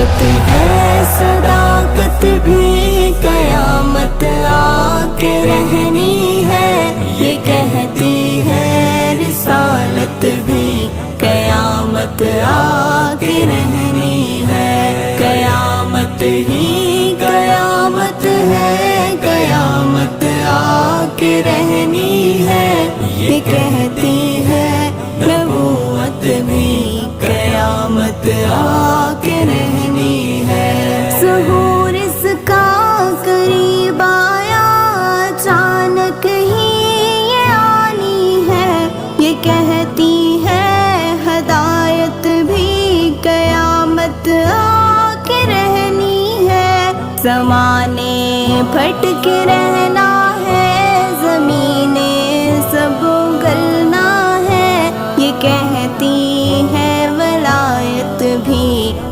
रिसालत है सदाकत भी कयामत आके रहनी है, ये कहती है रिसालत भी कयामत आके रहनी है। कयामत ही कयामत है, कयामत आके रहनी है, ये कहती है नबूवत भी कयामत आके रहनी है। ज़हूर इसका करीब आया, अचानक ही ये आनी है, ये कहती है हदायत भी कयामत आके रहनी है। ज़माने भटके रहना